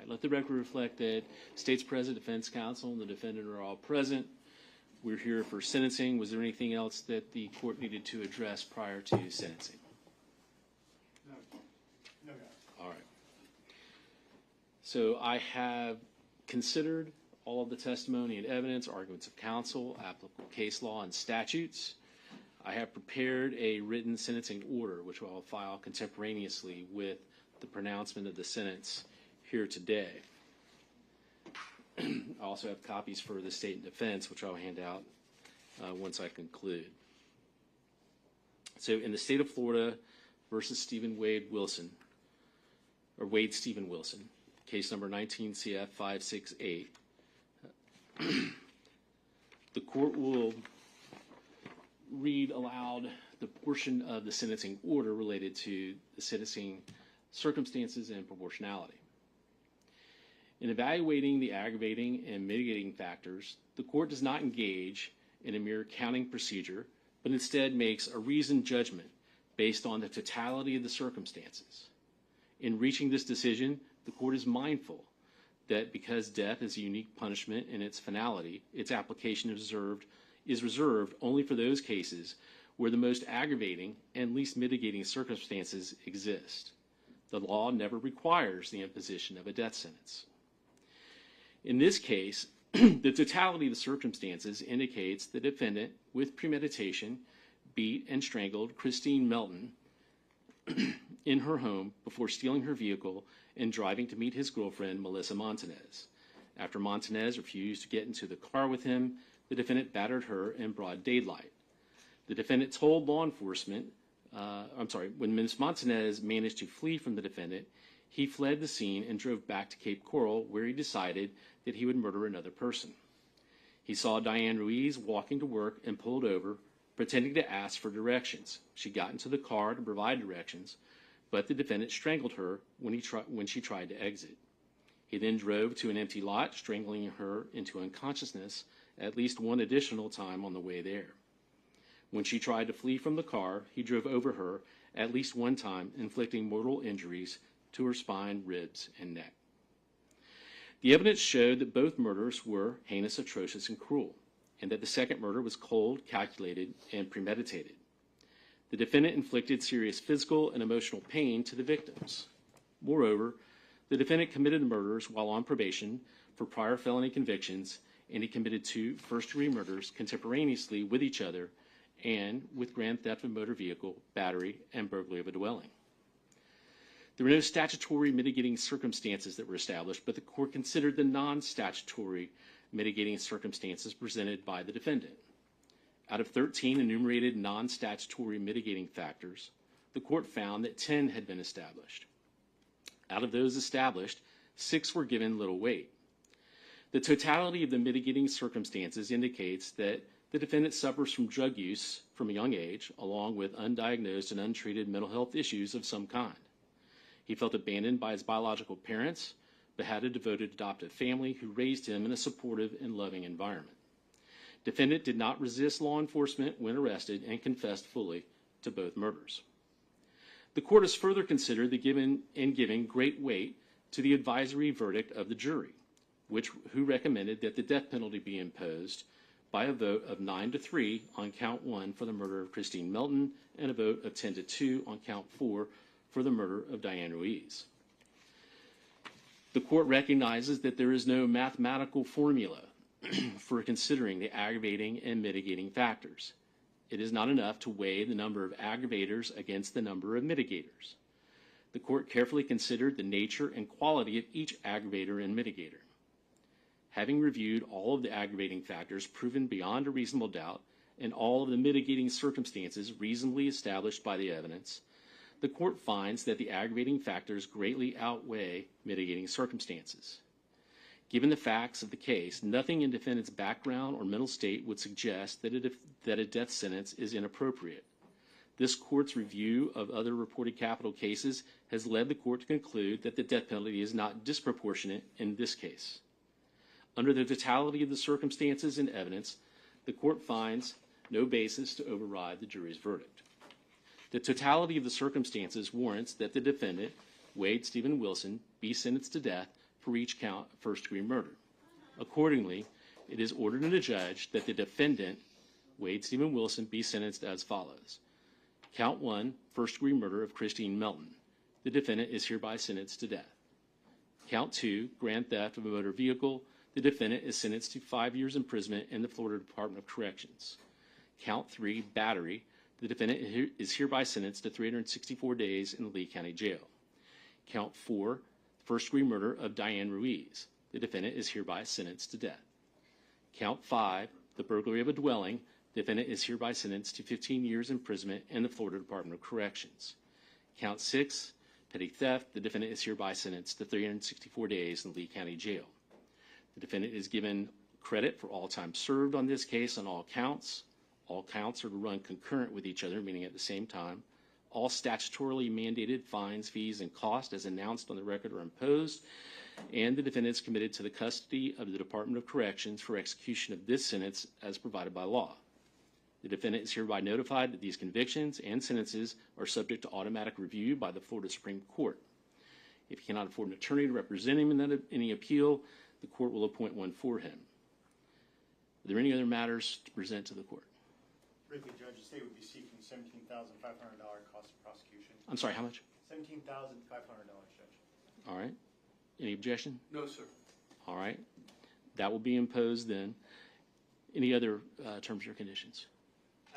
right, let the record reflect that State's President, Defense Counsel, and the defendant are all present. We're here for sentencing. Was there anything else that the court needed to address prior to sentencing? No. No, Your Honor. All right. So I have considered all of the testimony and evidence, arguments of counsel, applicable case law, and statutes. I have prepared a written sentencing order, which I will file contemporaneously with the pronouncement of the sentence here today. I also have copies for the state and defense, which I'll hand out once I conclude. So in the state of Florida versus Wade Stephen Wilson, case number 19 CF 568, the court will read aloud the portion of the sentencing order related to the sentencing circumstances and proportionality. In evaluating the aggravating and mitigating factors, the court does not engage in a mere counting procedure, but instead makes a reasoned judgment based on the totality of the circumstances. In reaching this decision, the court is mindful that because death is a unique punishment in its finality, its application is reserved only for those cases where the most aggravating and least mitigating circumstances exist. The law never requires the imposition of a death sentence. In this case, the totality of the circumstances indicates the defendant, with premeditation, beat and strangled Kristine Melton in her home before stealing her vehicle and driving to meet his girlfriend, Melissa Montanez. After Montanez refused to get into the car with him, the defendant battered her in broad daylight. The defendant told law enforcement, when Ms. Montanez managed to flee from the defendant, he fled the scene and drove back to Cape Coral, where he decided that he would murder another person. He saw Diane Ruiz walking to work and pulled over, pretending to ask for directions. She got into the car to provide directions, but the defendant strangled her when she tried to exit. He then drove to an empty lot, strangling her into unconsciousness at least one additional time on the way there. When she tried to flee from the car, he drove over her at least one time, inflicting mortal injuries to her spine, ribs, and neck. The evidence showed that both murders were heinous, atrocious, and cruel, and that the second murder was cold, calculated, and premeditated. The defendant inflicted serious physical and emotional pain to the victims. Moreover, the defendant committed the murders while on probation for prior felony convictions, and he committed 2 first-degree murders contemporaneously with each other and with grand theft of a motor vehicle, battery, and burglary of a dwelling. There were no statutory mitigating circumstances that were established, but the court considered the non-statutory mitigating circumstances presented by the defendant. Out of 13 enumerated non-statutory mitigating factors, the court found that 10 had been established. Out of those established, 6 were given little weight. The totality of the mitigating circumstances indicates that the defendant suffers from drug use from a young age, along with undiagnosed and untreated mental health issues of some kind. He felt abandoned by his biological parents, but had a devoted adoptive family who raised him in a supportive and loving environment. Defendant did not resist law enforcement when arrested and confessed fully to both murders. The court has further considered giving great weight to the advisory verdict of the jury, who recommended that the death penalty be imposed by a vote of 9-3 on count 1 for the murder of Kristine Melton and a vote of 10-2 on count 4 for the murder of Diane Ruiz. The court recognizes that there is no mathematical formula for considering the aggravating and mitigating factors. It is not enough to weigh the number of aggravators against the number of mitigators. The court carefully considered the nature and quality of each aggravator and mitigator. Having reviewed all of the aggravating factors proven beyond a reasonable doubt and all of the mitigating circumstances reasonably established by the evidence, the court finds that the aggravating factors greatly outweigh mitigating circumstances. Given the facts of the case, nothing in defendant's background or mental state would suggest that a death sentence is inappropriate. This court's review of other reported capital cases has led the court to conclude that the death penalty is not disproportionate in this case. Under the totality of the circumstances and evidence, the court finds no basis to override the jury's verdict. The totality of the circumstances warrants that the defendant, Wade Stephen Wilson, be sentenced to death for each count of first-degree murder. Accordingly, it is ordered and adjudged that the defendant, Wade Stephen Wilson, be sentenced as follows. Count 1, first-degree murder of Kristine Melton. The defendant is hereby sentenced to death. Count 2, grand theft of a motor vehicle. The defendant is sentenced to 5 years imprisonment in the Florida Department of Corrections. Count 3, battery. The defendant is hereby sentenced to 364 days in the Lee County Jail. Count 4, first-degree murder of Diane Ruiz. The defendant is hereby sentenced to death. Count 5, the burglary of a dwelling. The defendant is hereby sentenced to 15 years imprisonment in the Florida Department of Corrections. Count 6, petty theft. The defendant is hereby sentenced to 364 days in the Lee County Jail. The defendant is given credit for all time served on this case on all counts. All counts are to run concurrent with each other, meaning at the same time. All statutorily mandated fines, fees, and costs as announced on the record are imposed, and the defendant is committed to the custody of the Department of Corrections for execution of this sentence as provided by law. The defendant is hereby notified that these convictions and sentences are subject to automatic review by the Florida Supreme Court. If he cannot afford an attorney to represent him in any appeal, the court will appoint one for him. Are there any other matters to present to the court? Briefly, Judge, the state would be seeking $17,500 cost of prosecution. I'm sorry, how much? $17,500, Judge. All right. Any objection? No, sir. All right. That will be imposed then. Any other terms or conditions?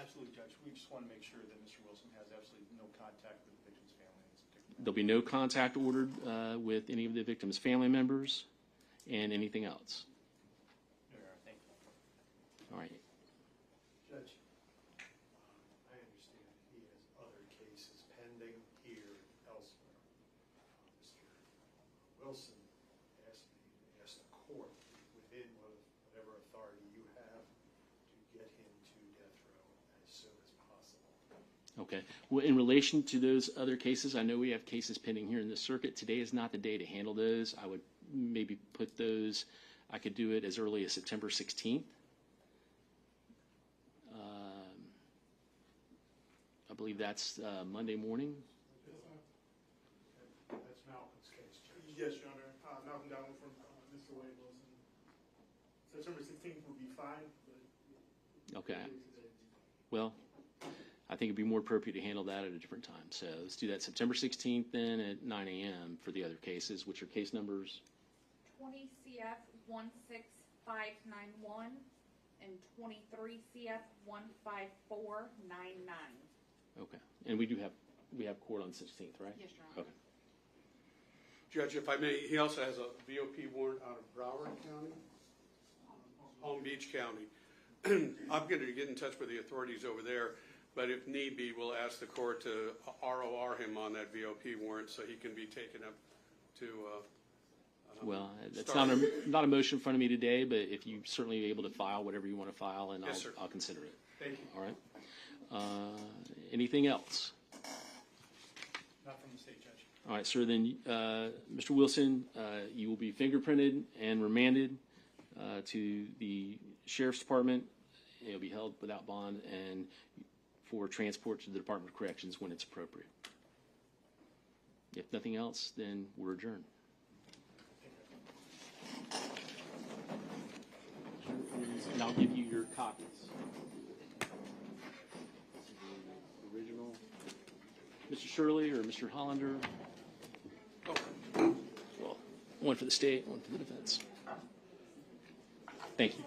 Absolutely, Judge. We just want to make sure that Mr. Wilson has absolutely no contact with the victim's family in this particular matter. There'll be no contact ordered with any of the victim's family members and anything else. No, Your Honor. Thank you. All right. Judge, I understand he has other cases pending here and elsewhere. Mr. Wilson asked me to ask the court within whatever authority you have to get him to death row as soon as possible. Okay. Well, in relation to those other cases, I know we have cases pending here in the circuit. Today is not the day to handle those. I would maybe put those, I could do it as early as September 16th. I believe that's Monday morning. That's Malcolm's case, Judge. Yes, Your Honor. Malcolm Dowling from Mr. Wade Wilson. September 16th would be fine, but Okay. Well, I think it'd be more appropriate to handle that at a different time. So let's do that September 16th then at 9 a.m. for the other cases, which are case numbers 20 CF 16591 and 23 CF 15499. Okay. And we have court on 16th, right? Yes, Your Honor. Okay. Judge, if I may, he also has a VOP warrant out of Broward County, Palm Beach County. I'm going to get in touch with the authorities over there, but if need be, we'll ask the court to ROR him on that VOP warrant so he can be taken up to Well, it's not a motion in front of me today, but if you certainly are able to file whatever you want to file, and Yes, sir. I'll consider it. Thank you. All right. Anything else? Not from the state, Judge. All right, sir. Then, Mr. Wilson, you will be fingerprinted and remanded to the Sheriff's Department. You'll be held without bond and for transport to the Department of Corrections when it's appropriate. If nothing else, then we're adjourned. And I'll give you your copies. Original. Mr. Shirley or Mr. Hollander? Well, one for the state, one for the defense. Thank you.